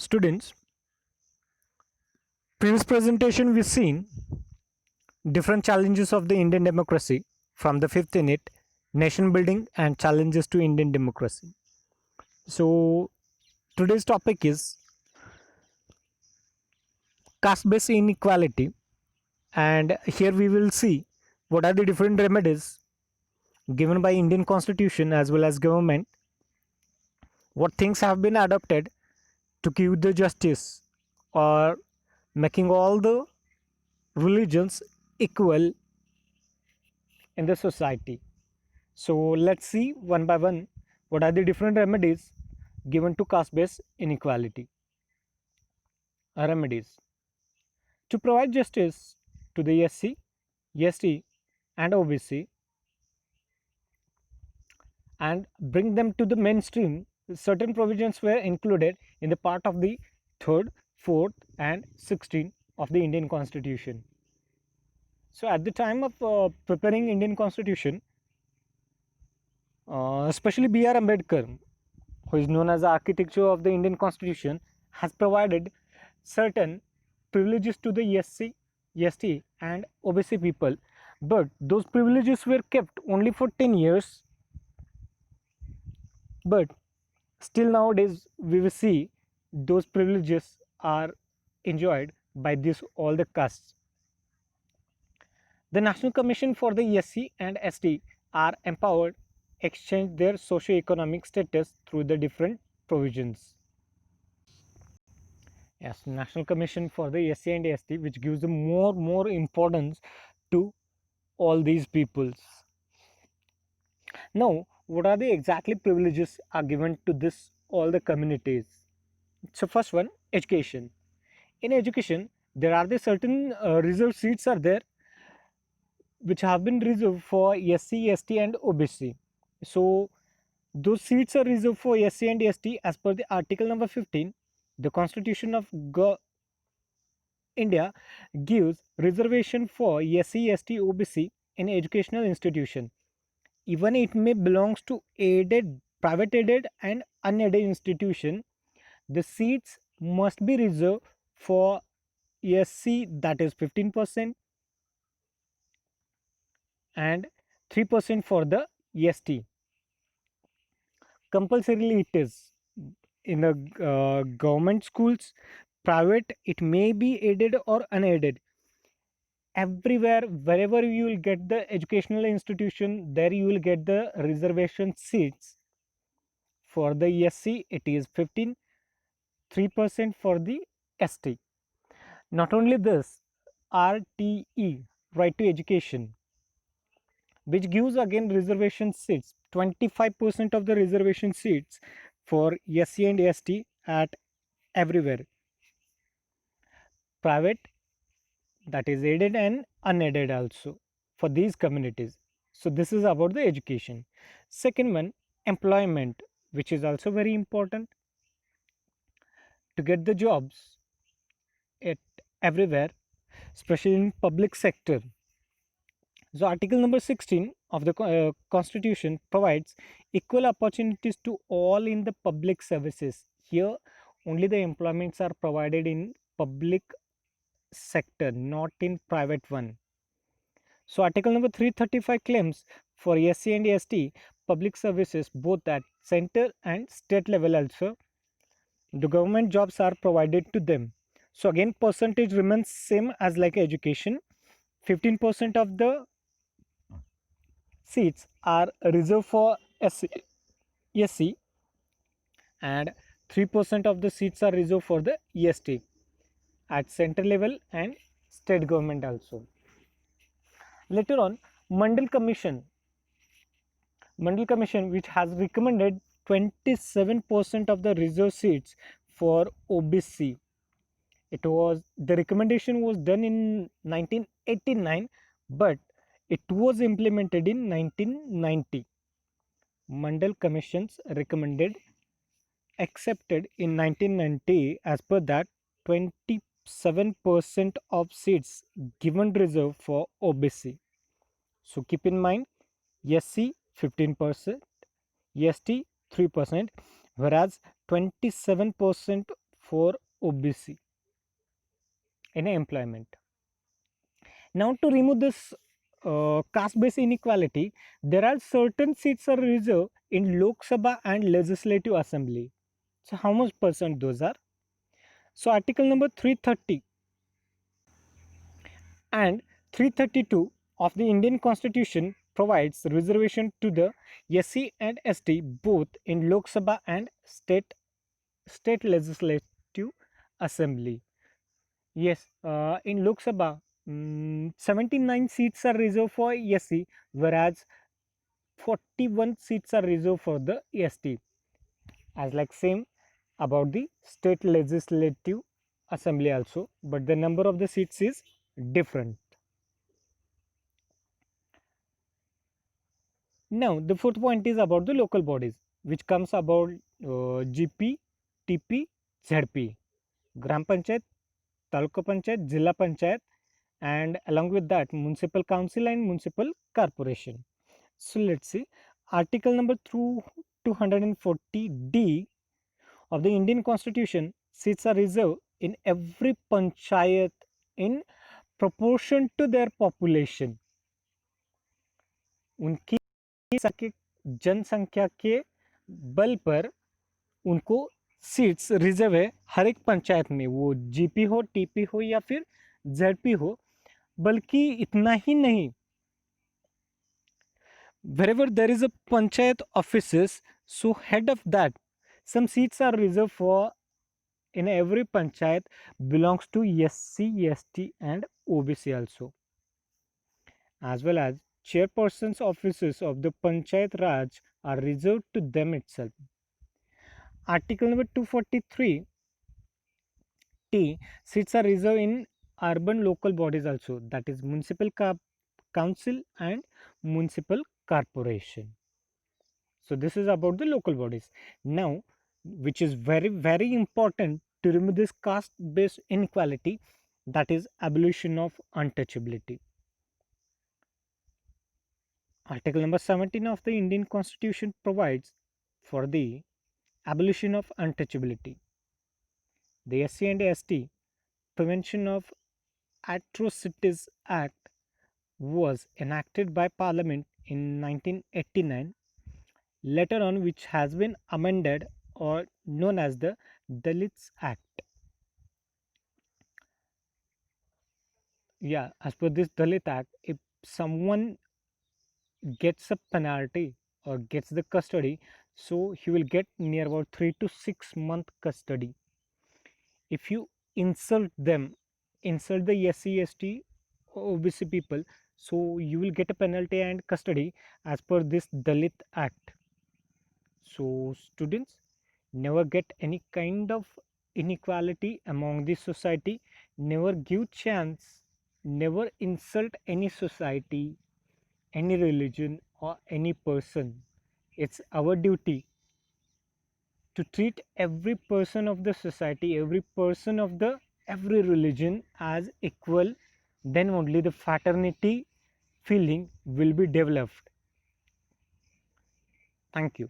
Students, previous presentation we've seen different challenges of the Indian democracy from the fifth unit, nation building and challenges to Indian democracy. So today's topic is caste-based inequality, and here we will see what are the different remedies given by Indian constitution as well as government, what things have been adopted to give the justice or making all the religions equal in the society. So let's see one by one what are the different remedies given to caste-based inequality. Remedies to provide justice to the SC, ST, and OBC and bring them to the mainstream. Certain provisions were included in the part of the 3rd, 4th, and 16th of the Indian Constitution. So at the time of preparing Indian Constitution, especially B.R. Ambedkar, who is known as the architecture of the Indian Constitution, has provided certain privileges to the SC, ST, and OBC people, but those privileges were kept only for 10 years. But still nowadays, we will see those privileges are enjoyed by this all the castes. The National Commission for the SC and ST are empowered exchange their socio-economic status through the different provisions. Yes, National Commission for the SC and ST, which gives them more importance to all these peoples. Now, what are the exactly privileges are given to this all the communities? So first one, education. In education, there are the certain reserved seats are there which have been reserved for SC, ST and OBC. So those seats are reserved for SC and ST as per the article number 15. The Constitution of India gives reservation for SC, ST, OBC in educational institution. Even it may belongs to aided, private aided and unaided institution, the seats must be reserved for SC, that is 15%, and 3% for the ST. Compulsorily it is in the government schools, private it may be aided or unaided. Everywhere, wherever you will get the educational institution, there you will get the reservation seats. For the SC it is 15, 3% for the ST. Not only this, RTE, right to education, which gives again reservation seats, 25% of the reservation seats for SC and ST at everywhere. Private, that is aided and unaided also for these communities. So this is about the education. Second one, employment, which is also very important to get the jobs at everywhere, especially in public sector. So article number 16 of the constitution provides equal opportunities to all in the public services. Here only the employments are provided in public sector, not in private one. So article number 335 claims for SC and ST public services both at center and state level also. The government jobs are provided to them. So again percentage remains same as like education. 15% of the seats are reserved for SC and 3% of the seats are reserved for the EST at center level and state government also. Later on, Mandal Commission, which has recommended 27% of the reserved seats for OBC. The recommendation was done in 1989, but it was implemented in 1990. Mandal Commission's recommended accepted in 1990. As per that, 27% of seats given reserved for OBC. So keep in mind, SC 15%, ST 3%, whereas 27% for OBC in employment. Now to remove this caste-based inequality, there are certain seats are reserved in Lok Sabha and Legislative Assembly. So how much percent those are? So article number 330 and 332 of the Indian Constitution provides reservation to the SC and ST both in Lok Sabha and state legislative assembly. Yes, in Lok Sabha, 79 seats are reserved for SC, whereas 41 seats are reserved for the ST. As like same about the state legislative assembly also, but the number of the seats is different. Now, the fourth point is about the local bodies, which comes about GP, TP, ZP, Gram Panchayat, Taluka Panchayat, Jilla Panchayat, and along with that, Municipal Council and Municipal Corporation. So, let's see, Article number 240D of the Indian Constitution, seats are reserved in every panchayat in proportion to their population. उनकी जनसंख्या के बल पर उनको seats reserve है हर एक पंचायत में, वो जीपी हो, टीपी हो या फिर जेडपी हो. बल्कि इतना ही नहीं, wherever there is a panchayat offices, so head of that, some seats are reserved for in every panchayat belongs to SC, ST and OBC also, as well as chairperson's offices of the Panchayat Raj are reserved to them itself. Article number 243 T, seats are reserved in urban local bodies also, that is municipal council and municipal corporation. So this is about the local bodies. Now, which is very very important to remove this caste based inequality, that is abolition of untouchability. Article number 17 of the Indian Constitution provides for the abolition of untouchability. The SC and ST Prevention of Atrocities Act was enacted by Parliament in 1989, later on which has been amended or known as the Dalits Act. Yeah, as per this Dalit Act, if someone gets a penalty or gets the custody, so he will get near about 3 to 6 month custody. If you insult them, insult the SC, ST, OBC people, so you will get a penalty and custody as per this Dalit Act. So students, never get any kind of inequality among the society, never give chance, never insult any society, any religion or any person. It's our duty to treat every person of the society, every person of the every religion as equal. Then only the fraternity feeling will be developed. Thank you.